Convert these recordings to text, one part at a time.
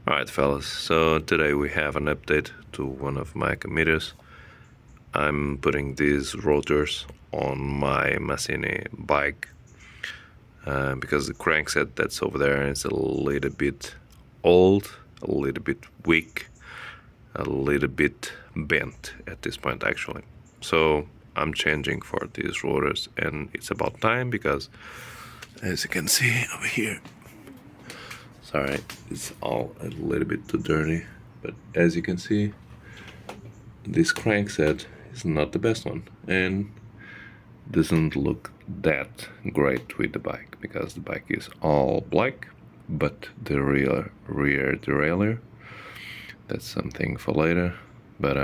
Alright fellas, so today we have an update to one of my commuters. I'm putting these rotors on my Massini bike because the crankset that's over there is a little bit old, a little bit weak, a little bit bent at this point actually. So I'm changing for these rotors and it's about time because as you can see over here, sorry, it's all a little bit too dirty, but as you can see, this crankset is not the best one and doesn't look that great with the bike because the bike is all black, but the rear derailleur, that's something for later. But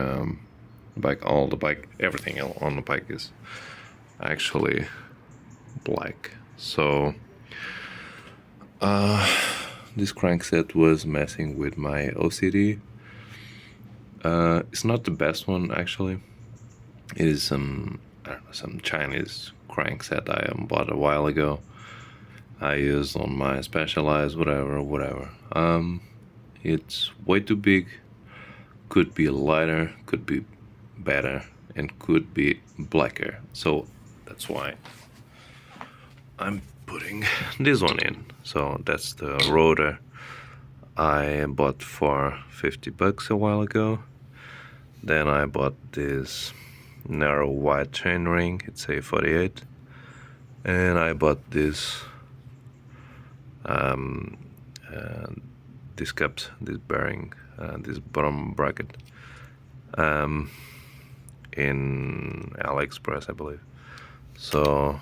everything on the bike is actually black. So this crankset was messing with my OCD. It's not the best one actually. It is some Chinese crankset I bought a while ago. I used on my Specialized, whatever. It's way too big. Could be lighter, could be better, and could be blacker. So that's why I'm putting this one in. So that's the Rotor I bought for $50 a while ago. Then I bought this narrow wide chainring, it's a 48, and I bought this this cups, this bearing, this bottom bracket in AliExpress, I believe. So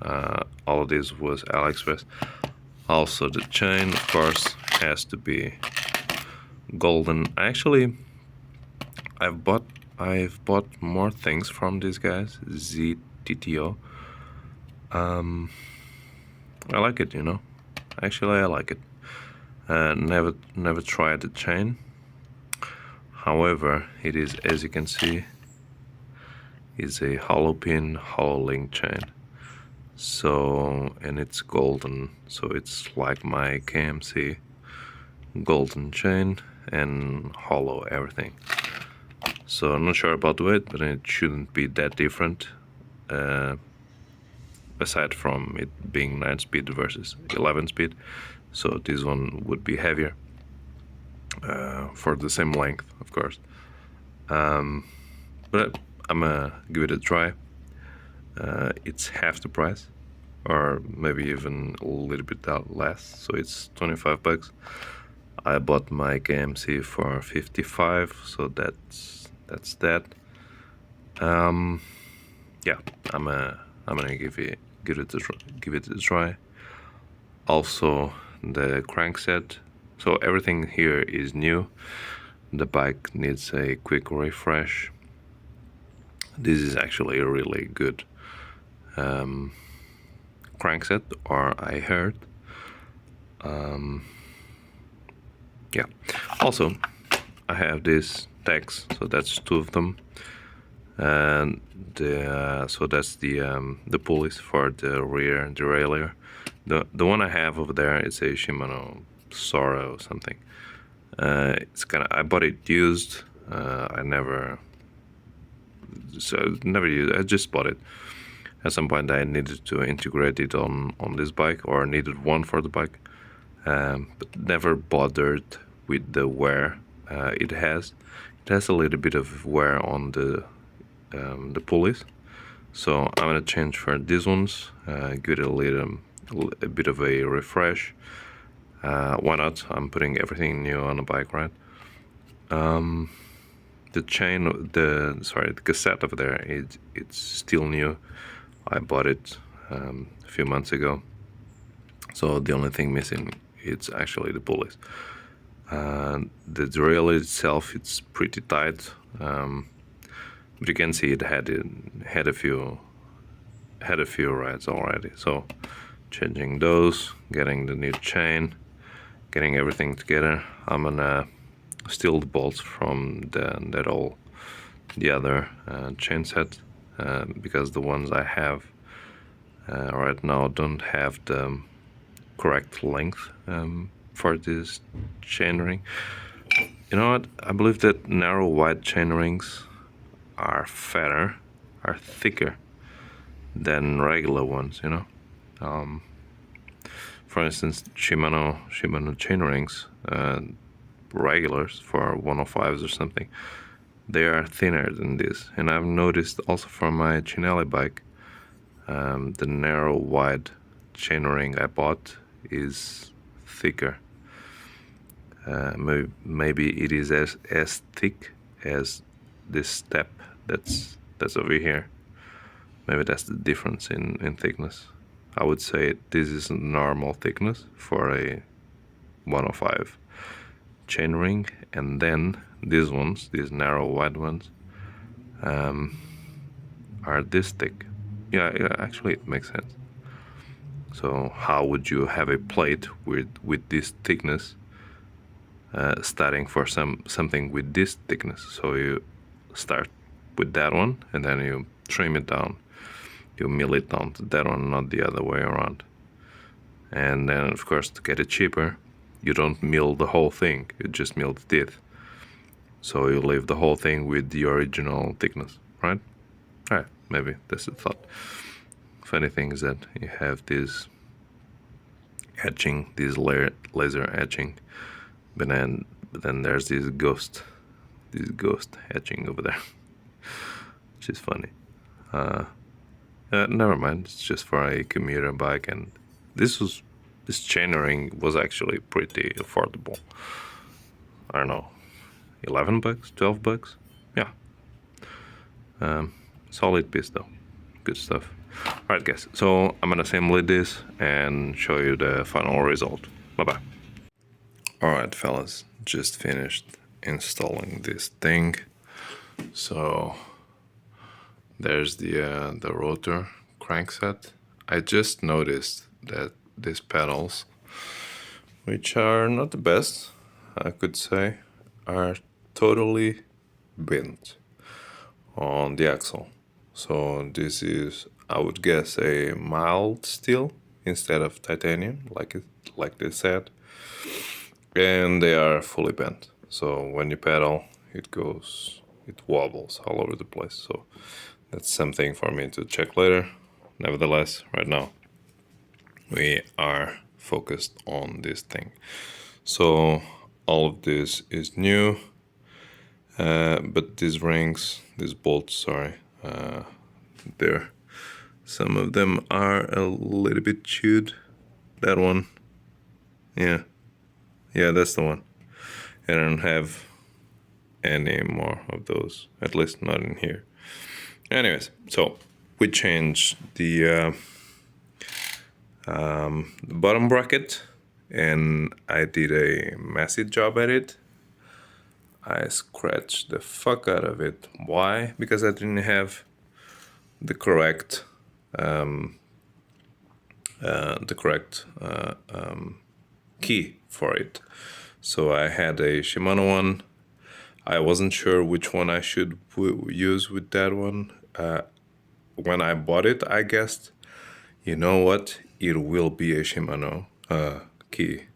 all of this was AliExpress. Also the chain, of course, has to be golden. Actually, I've bought more things from these guys, ZTTO. I like it, you know. Actually, I like it. Never tried the chain. However, it is, as you can see, is a hollow pin, hollow link chain. So, and it's golden. So it's like my KMC golden chain and hollow everything. So I'm not sure about the weight, but it shouldn't be that different. Aside from it being 9-speed versus 11-speed, so this one would be heavier for the same length, of course. But I'm gonna give it a try. It's half the price, or maybe even a little bit less, so it's $25. I bought my KMC for 55, so that's that. Yeah, I'm gonna give it a try. Also the crankset, so everything here is new. The bike needs a quick refresh. This is actually a really good crankset, or I heard. Yeah, also I have these tags, so that's two of them, and so that's the pulleys for the rear derailleur. The one I have over there is a Shimano Sora or something. It's I bought it used. I never used. I just bought it. At some point I needed to integrate it on this bike, or needed one for the bike, but never bothered with the wear it has. It has a little bit of wear on the pulleys, so I'm gonna change for these ones. Give it a bit of a refresh. Why not? I'm putting everything new on the bike, right? The chain, the cassette over there, it's still new. I bought it a few months ago, so the only thing missing it's actually the pulleys. The derailleur itself, it's pretty tight, but you can see it had a few rides already. So changing those, getting the new chain, getting everything together. I'm gonna steal the bolts from the other chain set, because the ones I have right now don't have the correct length for this chainring. You know what? I believe that narrow wide chainrings are fatter, are thicker than regular ones. You know, for instance, Shimano chainrings, regulars for 105s or something, they are thinner than this. And I've noticed also for my Chinelli bike, the narrow wide chainring I bought is thicker. Maybe it is as thick as this step that's over here. Maybe that's the difference in thickness. I would say this is normal thickness for a 105 chainring, and then these ones, these narrow wide ones, are this thick. Yeah, actually it makes sense. So how would you have a plate with this thickness, starting for something with this thickness? So you start with that one, and then you trim it down. You mill it down to that one, not the other way around. And then, of course, to get it cheaper, you don't mill the whole thing. You just mill the teeth. So you leave the whole thing with the original thickness, right? Right, maybe that's the thought. Funny thing is that you have this etching, this laser etching, but then there's this ghost etching over there, which is funny. Never mind. It's just for a commuter bike, and this chainring was actually pretty affordable. I don't know, $11, $12. Yeah. Solid piece though. Good stuff. Alright guys, so I'm gonna assemble this and show you the final result. Bye bye. Alright fellas, just finished installing this thing. So there's the rotor crankset. I just noticed that these pedals, which are not the best, I could say, are totally bent on the axle. So this is, I would guess, a mild steel instead of titanium, like they said, and they are fully bent. So when you pedal, it wobbles all over the place. So that's something for me to check later. Nevertheless, right now we are focused on this thing. So all of this is new, but these rings, these bolts, sorry, some of them are a little bit chewed. That one, yeah, that's the one. I don't have any more of those, at least not in here. Anyways, so we changed the bottom bracket, and I did a massive job at it. I scratched the fuck out of it. Why? Because I didn't have the correct key for it. So I had a Shimano one. I wasn't sure which one I should use with that one. When I bought it, I guessed, you know what, it will be a Shimano key.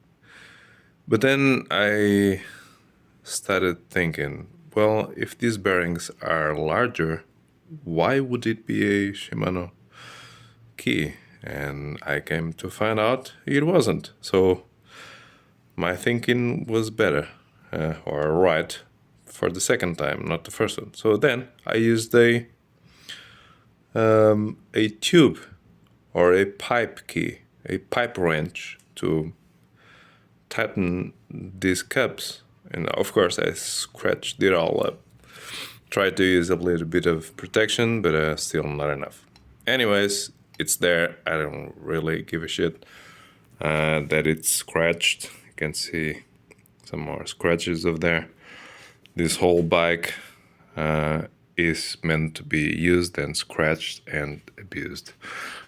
But then I started thinking, well, if these bearings are larger, why would it be a Shimano key? And I came to find out it wasn't. So my thinking was better, or right, for the second time, not the first one. So then I used a tube or a pipe key, a pipe wrench to tighten these cups. And of course I scratched it all up. Tried to use a little bit of protection, but still not enough. Anyways, it's there. I don't really give a shit that it's scratched. You can see some more scratches over there. This whole bike is meant to be used and scratched and abused.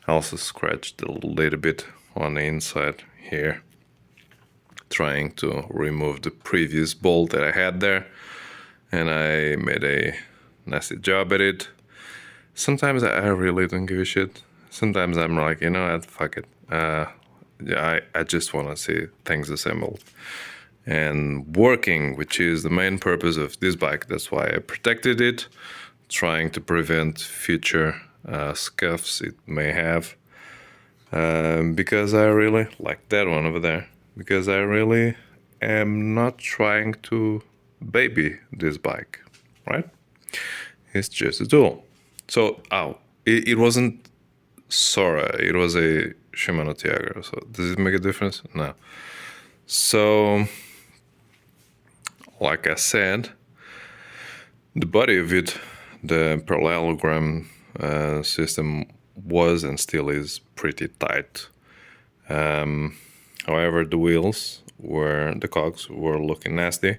I also scratched a little bit on the inside here, trying to remove the previous bolt that I had there, and I made a nasty job at it. Sometimes I really don't give a shit. Sometimes I'm like, you know what, fuck it. I just want to see things assembled and working, which is the main purpose of this bike. That's why I protected it, trying to prevent future scuffs it may have. Because I really like that one over there. Because I really am not trying to baby this bike, right? It's just a tool. So, it wasn't Sora, it was a Shimano Tiago. So, does it make a difference? No. So, like I said, the body of it, the parallelogram system was and still is pretty tight. However, the wheels the cogs were looking nasty,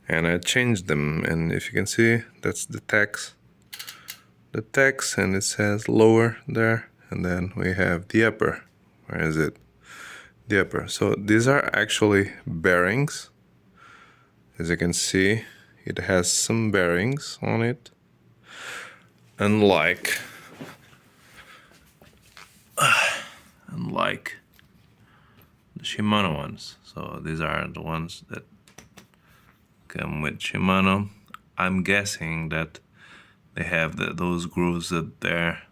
and I changed them. And if you can see, that's the text, and it says lower there, and then we have the upper. Where is it? The upper. So these are actually bearings. As you can see, it has some bearings on it, unlike the Shimano ones. So these are the ones that come with Shimano. I'm guessing that they have those grooves up there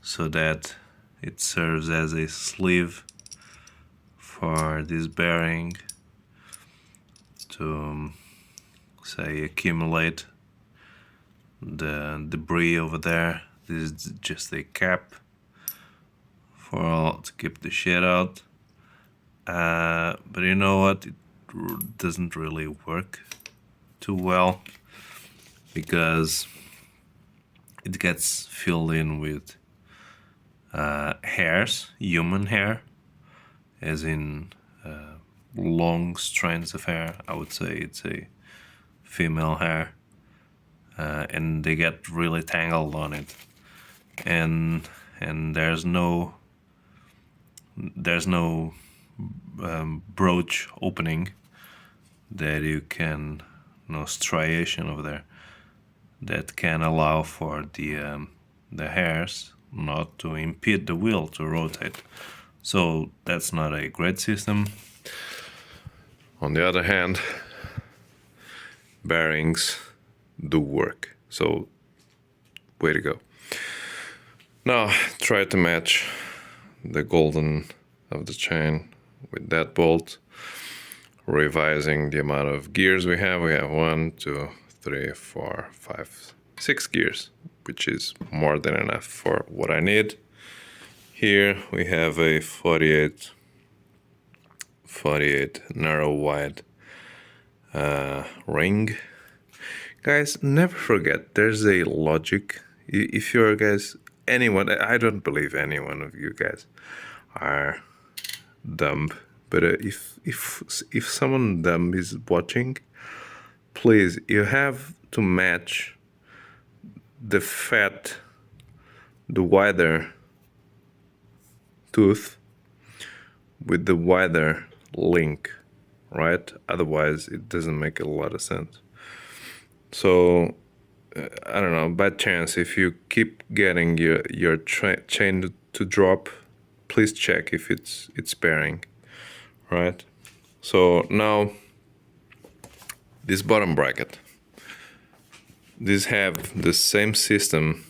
so that it serves as a sleeve for this bearing to, say, accumulate the debris over there. This is just a cap to keep the shit out. But you know what? It doesn't really work too well because it gets filled in with hairs, human hair, as in long strands of hair. I would say it's a female hair, and they get really tangled on it, and there's no brooch opening that you can, no striation over there that can allow for the hairs not to impede the wheel to rotate. So that's not a great system. On the other hand, bearings do work. So way to go. Now try to match the golden of the chain with that bolt, revising the amount of gears we have. We have 1, 2, 3, 4, 5, 6 gears, which is more than enough for what I need. Here we have a 48 narrow wide ring. Guys, never forget, there's a logic. If you're guys, anyone, I don't believe any one of you guys are dumb, but if someone dumb is watching, please, you have to match the wider tooth with the wider link, right? Otherwise it doesn't make a lot of sense. So I don't know, by chance, if you keep getting your chain to drop, please check if it's pairing, right? So now this bottom bracket, these have the same system.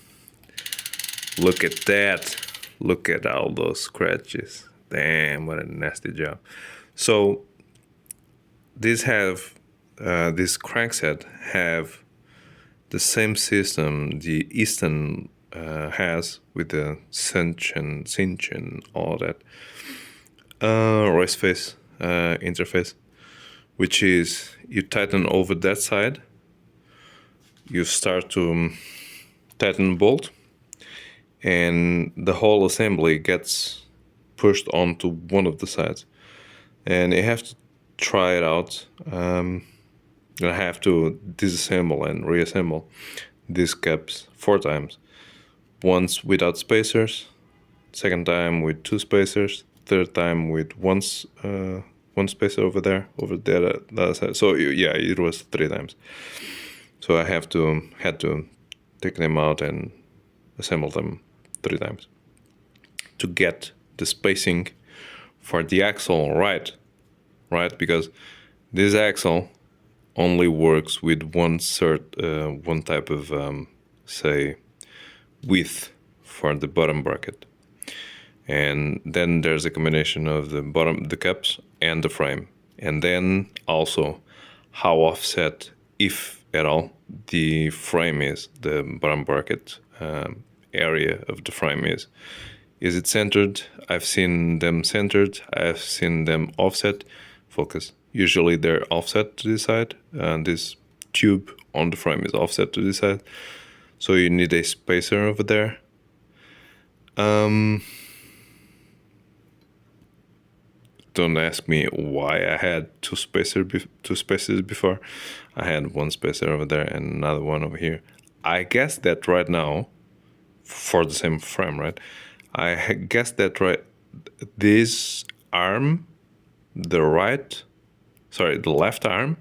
Look at that. Look at all those scratches. Damn, what a nasty job. So these have this crankset have the same system the Easton has with the cinch and all that race face interface, which is you tighten over that side, you start to tighten the bolt, and the whole assembly gets pushed onto one of the sides, and you have to try it out. You have to disassemble and reassemble these caps 4 times. Once without spacers, second time with 2 spacers, third time with one spacer over there, over the other side. So yeah, it was 3 times. So I had to take them out and assemble them 3 times to get the spacing for the axle, right? Because this axle only works with one type of say width for the bottom bracket, and then there's a combination of the cups and the frame, and then also how offset, if at all, the frame is, the bottom bracket area of the frame is. Is it centered? I've seen them centered. I've seen them offset, focus. Usually they're offset to this side, and this tube on the frame is offset to this side. So you need a spacer over there. Don't ask me why I had two spaces before. I had one spacer over there and another one over here. I guess that right now, for the same frame, right? I guess that right, this arm, the left arm,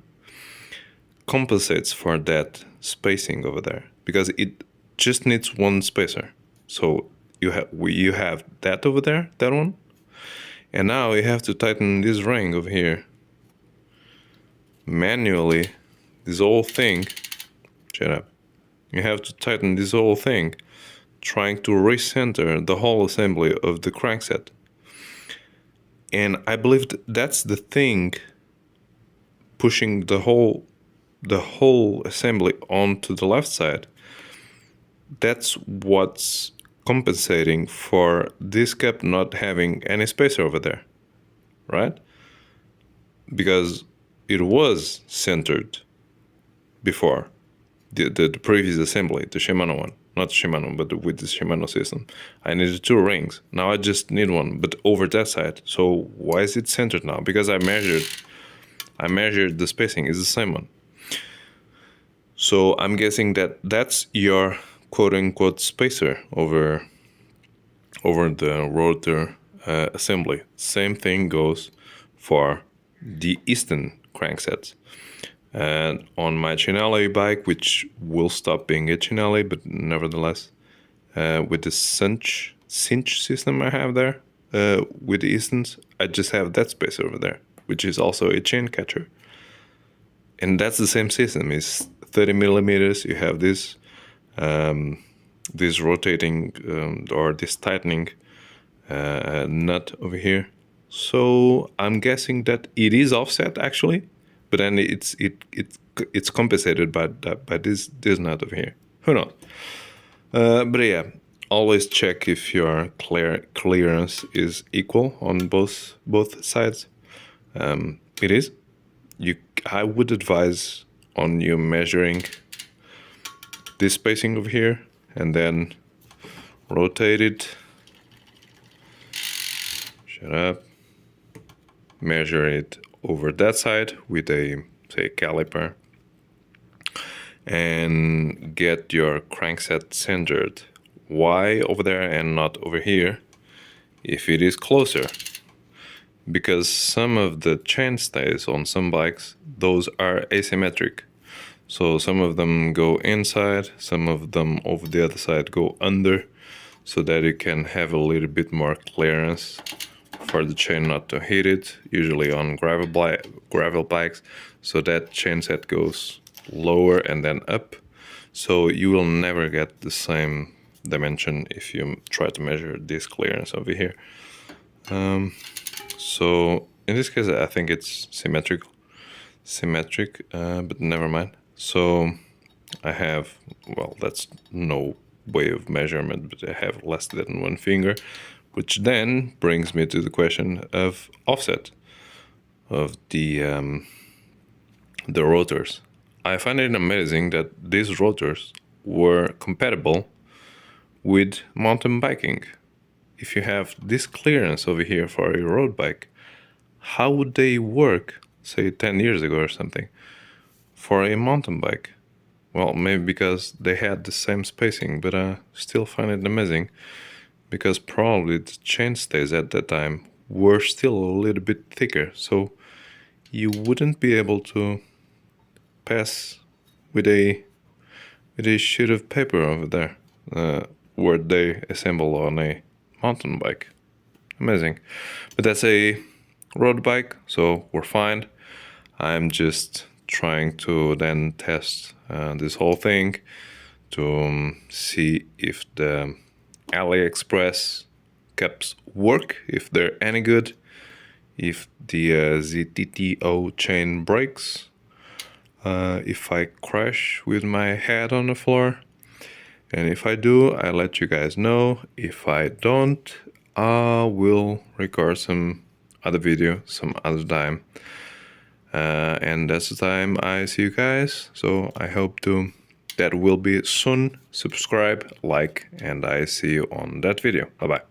compensates for that spacing over there because it just needs one spacer. So you have that over there, that one, and now you have to tighten this ring over here manually. This whole thing, shut up. You have to tighten this whole thing, trying to recenter the whole assembly of the crankset. And I believe that's the thing pushing the whole assembly onto the left side. That's what's compensating for this cap not having any spacer over there, right? Because it was centered before the previous assembly, the Shimano one. Not Shimano, but with the Shimano system. I needed two rings. Now I just need one, but over that side. So why is it centered now? Because I measured the spacing. It's the same one. So I'm guessing that that's your quote-unquote spacer over the rotor assembly. Same thing goes for the Easton cranksets. And on my Chinelli bike, which will stop being a Chinelli, but nevertheless, with the cinch system I have there, with the Eastons, I just have that spacer over there, which is also a chain catcher. And that's the same system. It's 30 millimeters. You have this rotating or this tightening nut over here. So I'm guessing that it is offset actually, but then it's compensated by this nut over here. Who knows? But yeah, always check if your clearance is equal on both sides. It is. I would advise on you measuring this spacing over here and then rotate it. Shut up. Measure it over that side with a, say, caliper, and get your crankset centered. Why over there and not over here if it is closer? Because some of the chainstays on some bikes, those are asymmetric. So some of them go inside, some of them over the other side go under, so that you can have a little bit more clearance for the chain not to hit it, usually on gravel bikes, so that chain set goes lower and then up, so you will never get the same dimension if you try to measure this clearance over here. So in this case I think it's symmetric, but never mind. So I have, well, that's no way of measurement, but I have less than one finger, which then brings me to the question of offset of the rotors. I find it amazing that these rotors were compatible with mountain biking. If you have this clearance over here for a road bike, how would they work, say 10 years ago or something, for a mountain bike? Well, maybe because they had the same spacing, but I still find it amazing, because probably the chainstays at that time were still a little bit thicker, so you wouldn't be able to pass with a sheet of paper over there where they assemble on a mountain bike. amazing. But that's a road bike, so we're fine. I'm just trying to then test this whole thing to see if the AliExpress caps work, if they're any good, if the ZTTO chain breaks, if I crash with my head on the floor. And if I do, I let you guys know. If I don't, I will record some other video some other time. And that's the time I see you guys. So I hope that will be soon. Subscribe, like, and I see you on that video. Bye bye.